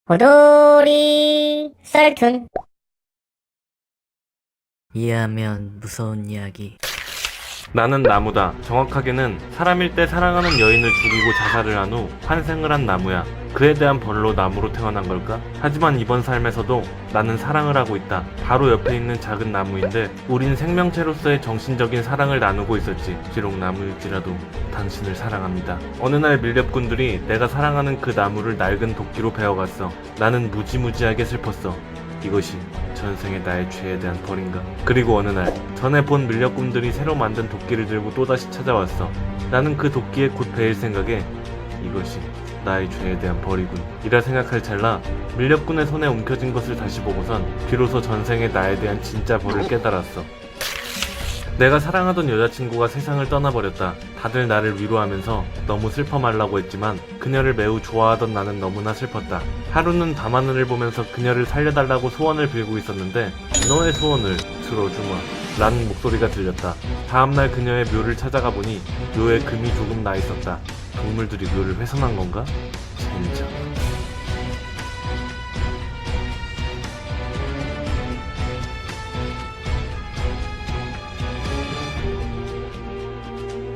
호돌이 썰툰. 이해하면 무서운 이야기. 나는 나무다. 정확하게는 사람일 때 사랑하는 여인을 죽이고 자살을 한 후 환생을 한 나무야. 그에 대한 벌로 나무로 태어난 걸까? 하지만 이번 삶에서도 나는 사랑을 하고 있다. 바로 옆에 있는 작은 나무인데 우린 생명체로서의 정신적인 사랑을 나누고 있었지. 비록 나무일지라도 당신을 사랑합니다. 어느 날 밀렵꾼들이 내가 사랑하는 그 나무를 낡은 도끼로 베어갔어. 나는 무지무지하게 슬펐어. 이것이 전생의 나의 죄에 대한 벌인가? 그리고 어느 날 전에 본 밀렵꾼들이 새로 만든 도끼를 들고 또다시 찾아왔어. 나는 그 도끼에 곧 베일 생각에 이것이 나의 죄에 대한 벌이군 이라 생각할 찰나 밀렵꾼의 손에 움켜진 것을 다시 보고선 비로소 전생의 나에 대한 진짜 벌을 깨달았어. 내가 사랑하던 여자친구가 세상을 떠나버렸다. 다들 나를 위로하면서 너무 슬퍼 말라고 했지만 그녀를 매우 좋아하던 나는 너무나 슬펐다. 하루는 밤하늘을 보면서 그녀를 살려달라고 소원을 빌고 있었는데 너의 소원을 들어주마 라는 목소리가 들렸다. 다음날 그녀의 묘를 찾아가 보니 묘에 금이 조금 나 있었다. 동물들이 묘를 훼손한 건가? 젠장.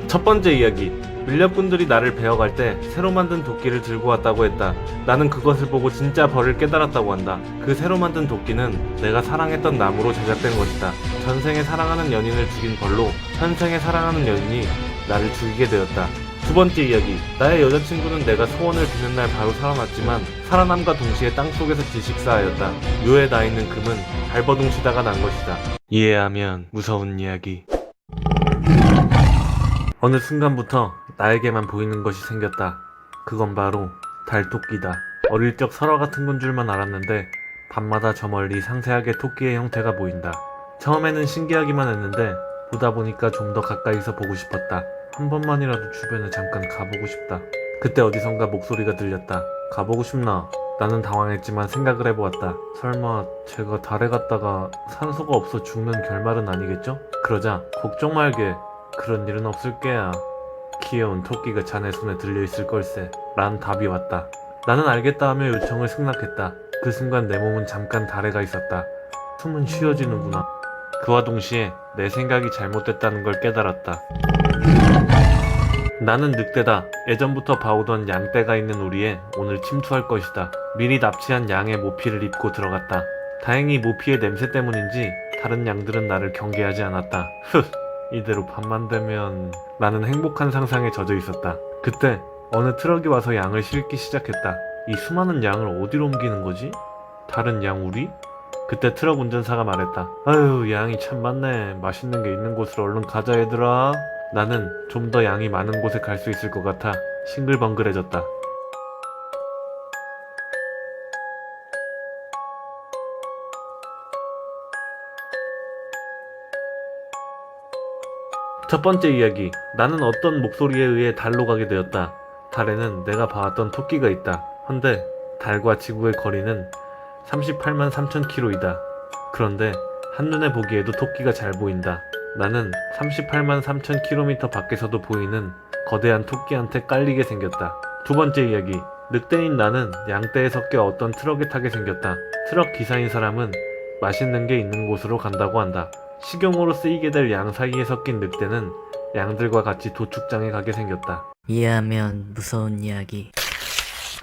첫 번째 이야기. 밀렵꾼들이 나를 베어갈 때 새로 만든 도끼를 들고 왔다고 했다. 나는 그것을 보고 진짜 벌을 깨달았다고 한다. 그 새로 만든 도끼는 내가 사랑했던 나무로 제작된 것이다. 전생에 사랑하는 연인을 죽인 벌로 현생에 사랑하는 연인이 나를 죽이게 되었다. 두 번째 이야기. 나의 여자친구는 내가 소원을 비는 날 바로 살아났지만 살아남과 동시에 땅속에서 질식사하였다. 묘에 나 있는 금은 발버둥치다가 난 것이다. 이해하면 무서운 이야기. 어느 순간부터 나에게만 보이는 것이 생겼다. 그건 바로 달토끼다. 어릴 적 설화 같은 건 줄만 알았는데 밤마다 저 멀리 상세하게 토끼의 형태가 보인다. 처음에는 신기하기만 했는데 보다 보니까 좀 더 가까이서 보고 싶었다. 한 번만이라도 주변에 잠깐 가보고 싶다. 그때 어디선가 목소리가 들렸다. 가보고 싶나? 나는 당황했지만 생각을 해보았다. 설마 제가 달에 갔다가 산소가 없어 죽는 결말은 아니겠죠? 그러자 걱정 말게. 그런 일은 없을 게야. 귀여운 토끼가 자네 손에 들려있을 걸세 라는 답이 왔다. 나는 알겠다 하며 요청을 승낙했다. 그 순간 내 몸은 잠깐 달에 가 있었다. 숨은 쉬어지는구나. 그와 동시에 내 생각이 잘못됐다는 걸 깨달았다. 나는 늑대다. 예전부터 봐오던 양떼가 있는 우리에 오늘 침투할 것이다. 미리 납치한 양의 모피를 입고 들어갔다. 다행히 모피의 냄새 때문인지 다른 양들은 나를 경계하지 않았다. 이대로 밤만 되면... 나는 행복한 상상에 젖어 있었다. 그때 어느 트럭이 와서 양을 실기 시작했다. 이 수많은 양을 어디로 옮기는 거지? 다른 양 우리? 그때 트럭 운전사가 말했다. 아유, 양이 참 많네. 맛있는 게 있는 곳으로 얼른 가자 얘들아. 나는 좀 더 양이 많은 곳에 갈 수 있을 것 같아 싱글벙글해졌다. 첫 번째 이야기. 나는 어떤 목소리에 의해 달로 가게 되었다. 달에는 내가 봐왔던 토끼가 있다. 헌데 달과 지구의 거리는 38만 3천 킬로이다. 그런데 한눈에 보기에도 토끼가 잘 보인다. 나는 38만 3천 킬로미터 밖에서도 보이는 거대한 토끼한테 깔리게 생겼다. 두 번째 이야기. 늑대인 나는 양떼에 섞여 어떤 트럭에 타게 생겼다. 트럭 기사인 사람은 맛있는 게 있는 곳으로 간다고 한다. 식용으로 쓰이게 될 양 사이에 섞인 늑대는 양들과 같이 도축장에 가게 생겼다. 이해하면 무서운 이야기.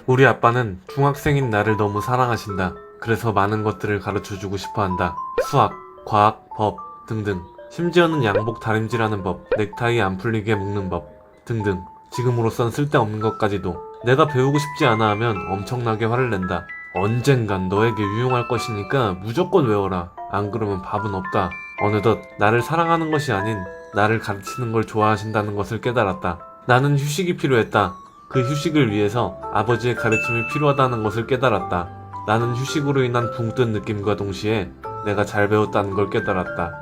우리 아빠는 중학생인 나를 너무 사랑하신다. 그래서 많은 것들을 가르쳐주고 싶어한다. 수학, 과학, 법 등등. 심지어는 양복 다림질하는 법, 넥타이 안 풀리게 묶는 법 등등. 지금으로선 쓸데없는 것까지도. 내가 배우고 싶지 않아 하면 엄청나게 화를 낸다. 언젠간 너에게 유용할 것이니까 무조건 외워라. 안 그러면 밥은 없다. 어느덧 나를 사랑하는 것이 아닌 나를 가르치는 걸 좋아하신다는 것을 깨달았다. 나는 휴식이 필요했다. 그 휴식을 위해서 아버지의 가르침이 필요하다는 것을 깨달았다. 나는 휴식으로 인한 붕 뜬 느낌과 동시에 내가 잘 배웠다는 걸 깨달았다.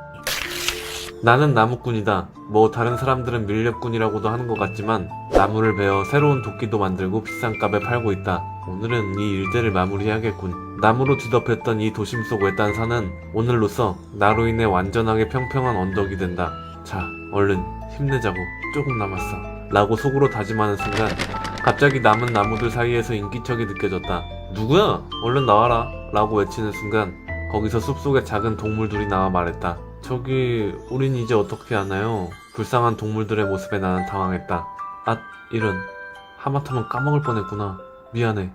나는 나무꾼이다. 뭐 다른 사람들은 밀렵꾼이라고도 하는 것 같지만 나무를 베어 새로운 도끼도 만들고 비싼 값에 팔고 있다. 오늘은 이 일들을 마무리해야겠군. 나무로 뒤덮였던 이 도심 속 외딴 산은 오늘로써 나로 인해 완전하게 평평한 언덕이 된다. 자, 얼른 힘내자고. 조금 남았어 라고 속으로 다짐하는 순간 갑자기 남은 나무들 사이에서 인기척이 느껴졌다. 누구야? 얼른 나와라 라고 외치는 순간 거기서 숲속에 작은 동물들이 나와 말했다. 저기 우린 이제 어떻게 하나요? 불쌍한 동물들의 모습에 나는 당황했다. 아 이런, 하마터면 까먹을 뻔했구나. 미안해.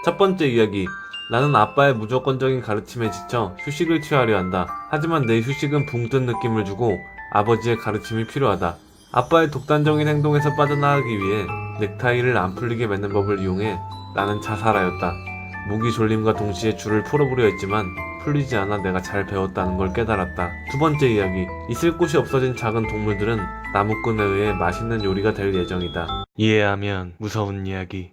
첫 번째 이야기. 나는 아빠의 무조건적인 가르침에 지쳐 휴식을 취하려 한다. 하지만 내 휴식은 붕 뜬 느낌을 주고 아버지의 가르침이 필요하다. 아빠의 독단적인 행동에서 빠져나가기 위해 넥타이를 안 풀리게 매는 법을 이용해 나는 자살하였다. 무기 졸림과 동시에 줄을 풀어보려 했지만 풀리지 않아 내가 잘 배웠다는 걸 깨달았다. 두 번째 이야기. 있을 곳이 없어진 작은 동물들은 나무꾼에 의해 맛있는 요리가 될 예정이다. 이해하면 무서운 이야기.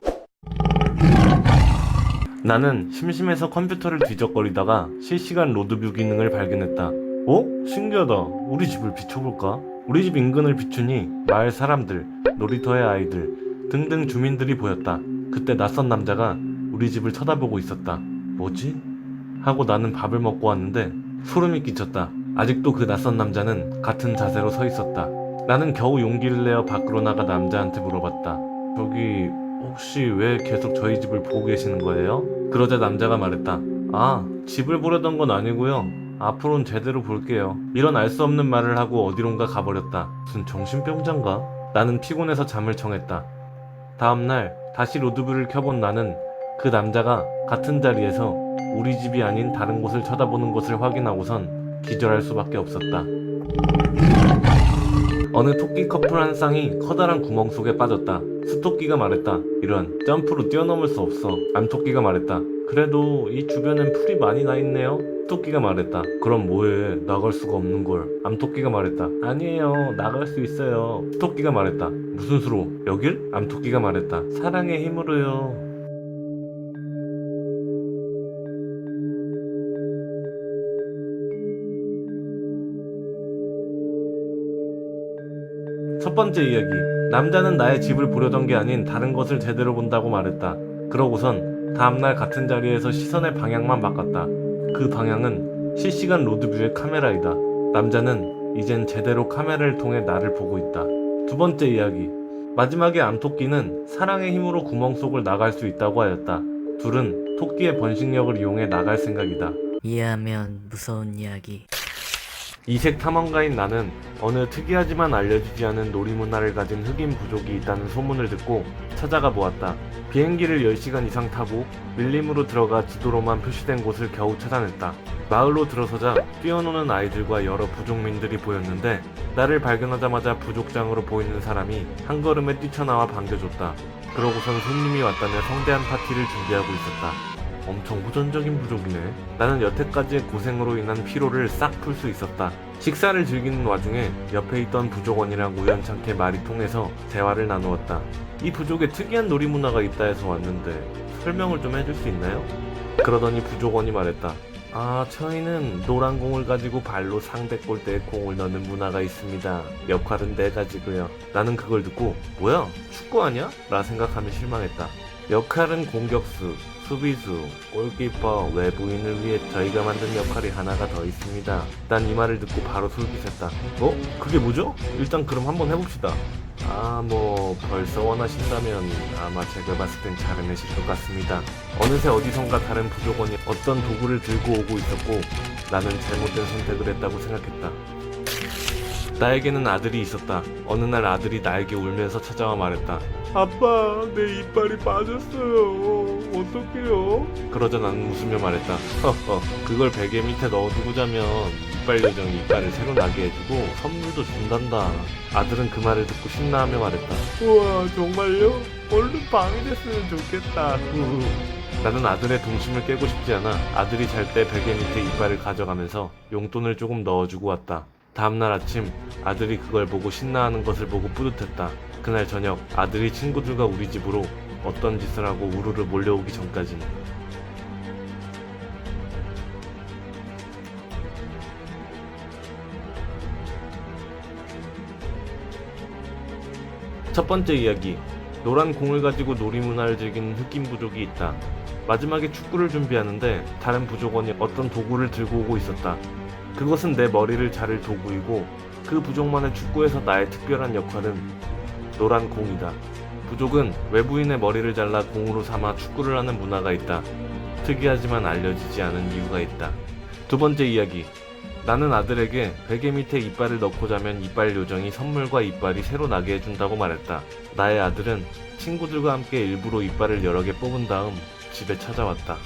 나는 심심해서 컴퓨터를 뒤적거리다가 실시간 로드뷰 기능을 발견했다. 어? 신기하다. 우리 집을 비춰볼까? 우리 집 인근을 비추니 마을 사람들, 놀이터의 아이들 등등 주민들이 보였다. 그때 낯선 남자가 우리 집을 쳐다보고 있었다. 뭐지? 하고 나는 밥을 먹고 왔는데 소름이 끼쳤다. 아직도 그 낯선 남자는 같은 자세로 서 있었다. 나는 겨우 용기를 내어 밖으로 나가 남자한테 물어봤다. 저기 혹시 왜 계속 저희 집을 보고 계시는 거예요? 그러자 남자가 말했다. 아, 집을 보려던 건 아니고요. 앞으로는 제대로 볼게요. 이런 알 수 없는 말을 하고 어디론가 가버렸다. 무슨 정신병자인가? 나는 피곤해서 잠을 청했다. 다음날 다시 로드뷰를 켜본 나는 그 남자가 같은 자리에서 우리 집이 아닌 다른 곳을 쳐다보는 것을 확인하고선 기절할 수밖에 없었다. 어느 토끼 커플 한 쌍이 커다란 구멍 속에 빠졌다. 수토끼가 말했다. 이런, 점프로 뛰어넘을 수 없어. 암토끼가 말했다. 그래도 이 주변엔 풀이 많이 나 있네요. 수토끼가 말했다. 그럼 뭐해? 나갈 수가 없는걸. 암토끼가 말했다. 아니에요, 나갈 수 있어요. 수토끼가 말했다. 무슨 수로? 여길? 암토끼가 말했다. 사랑의 힘으로요. 첫 번째 이야기. 남자는 나의 집을 보려던 게 아닌 다른 것을 제대로 본다고 말했다. 그러고선 다음날 같은 자리에서 시선의 방향만 바꿨다. 그 방향은 실시간 로드뷰의 카메라이다. 남자는 이젠 제대로 카메라를 통해 나를 보고 있다. 두 번째 이야기. 마지막에 암토끼는 사랑의 힘으로 구멍 속을 나갈 수 있다고 하였다. 둘은 토끼의 번식력을 이용해 나갈 생각이다. 이해하면 무서운 이야기. 이색 탐험가인 나는 어느 특이하지만 알려지지 않은 놀이문화를 가진 흑인 부족이 있다는 소문을 듣고 찾아가 보았다. 비행기를 10시간 이상 타고 밀림으로 들어가 지도로만 표시된 곳을 겨우 찾아냈다. 마을로 들어서자 뛰어노는 아이들과 여러 부족민들이 보였는데 나를 발견하자마자 부족장으로 보이는 사람이 한 걸음에 뛰쳐나와 반겨줬다. 그러고선 손님이 왔다며 성대한 파티를 준비하고 있었다. 엄청 호전적인 부족이네. 나는 여태까지의 고생으로 인한 피로를 싹 풀 수 있었다. 식사를 즐기는 와중에 옆에 있던 부족원이랑 우연찮게 말이 통해서 대화를 나누었다. 이 부족에 특이한 놀이문화가 있다 해서 왔는데 설명을 좀 해줄 수 있나요? 그러더니 부족원이 말했다. 아, 저희는 노란 공을 가지고 발로 상대 골대에 공을 넣는 문화가 있습니다. 역할은 4가지고요. 나는 그걸 듣고 뭐야? 축구 아니야? 라 생각하며 실망했다. 역할은 공격수, 수비수, 골키퍼, 외부인을 위해 저희가 만든 역할이 하나가 더 있습니다. 난 이 말을 듣고 바로 솔깃했다. 어? 그게 뭐죠? 일단 그럼 한번 해봅시다. 아, 뭐 벌써 원하신다면 아마 제가 봤을 땐 잘 해내실 것 같습니다. 어느새 어디선가 다른 부족원이 어떤 도구를 들고 오고 있었고 나는 잘못된 선택을 했다고 생각했다. 나에게는 아들이 있었다. 어느 날 아들이 나에게 울면서 찾아와 말했다. 아빠, 내 이빨이 빠졌어요. 어떡해요? 그러자 나는 웃으며 말했다. 허허, 그걸 베개 밑에 넣어두고 자면 이빨 요정이 이빨을 새로 나게 해주고 선물도 준단다. 아들은 그 말을 듣고 신나하며 말했다. 우와, 정말요? 얼른 방이 됐으면 좋겠다. 나는 아들의 동심을 깨고 싶지 않아 아들이 잘 때 베개 밑에 이빨을 가져가면서 용돈을 조금 넣어주고 왔다. 다음날 아침 아들이 그걸 보고 신나하는 것을 보고 뿌듯했다. 그날 저녁 아들이 친구들과 우리 집으로 어떤 짓을 하고 우르르 몰려오기 전까진 첫 번째 이야기. 노란 공을 가지고 놀이문화를 즐기는 흑인 부족이 있다. 마지막에 축구를 준비하는데 다른 부족원이 어떤 도구를 들고 오고 있었다. 그 그것은 내 머리를 자를 도구이고 그 부족만의 축구에서 나의 특별한 역할은 노란 공이다. 부족은 외부인의 머리를 잘라 공으로 삼아 축구를 하는 문화가 있다. 특이하지만 알려지지 않은 이유가 있다. 두 번째 이야기. 나는 아들에게 베개 밑에 이빨을 넣고 자면 이빨 요정이 선물과 이빨이 새로 나게 해준다고 말했다. 나의 아들은 친구들과 함께 일부러 이빨을 여러 개 뽑은 다음 집에 찾아왔다.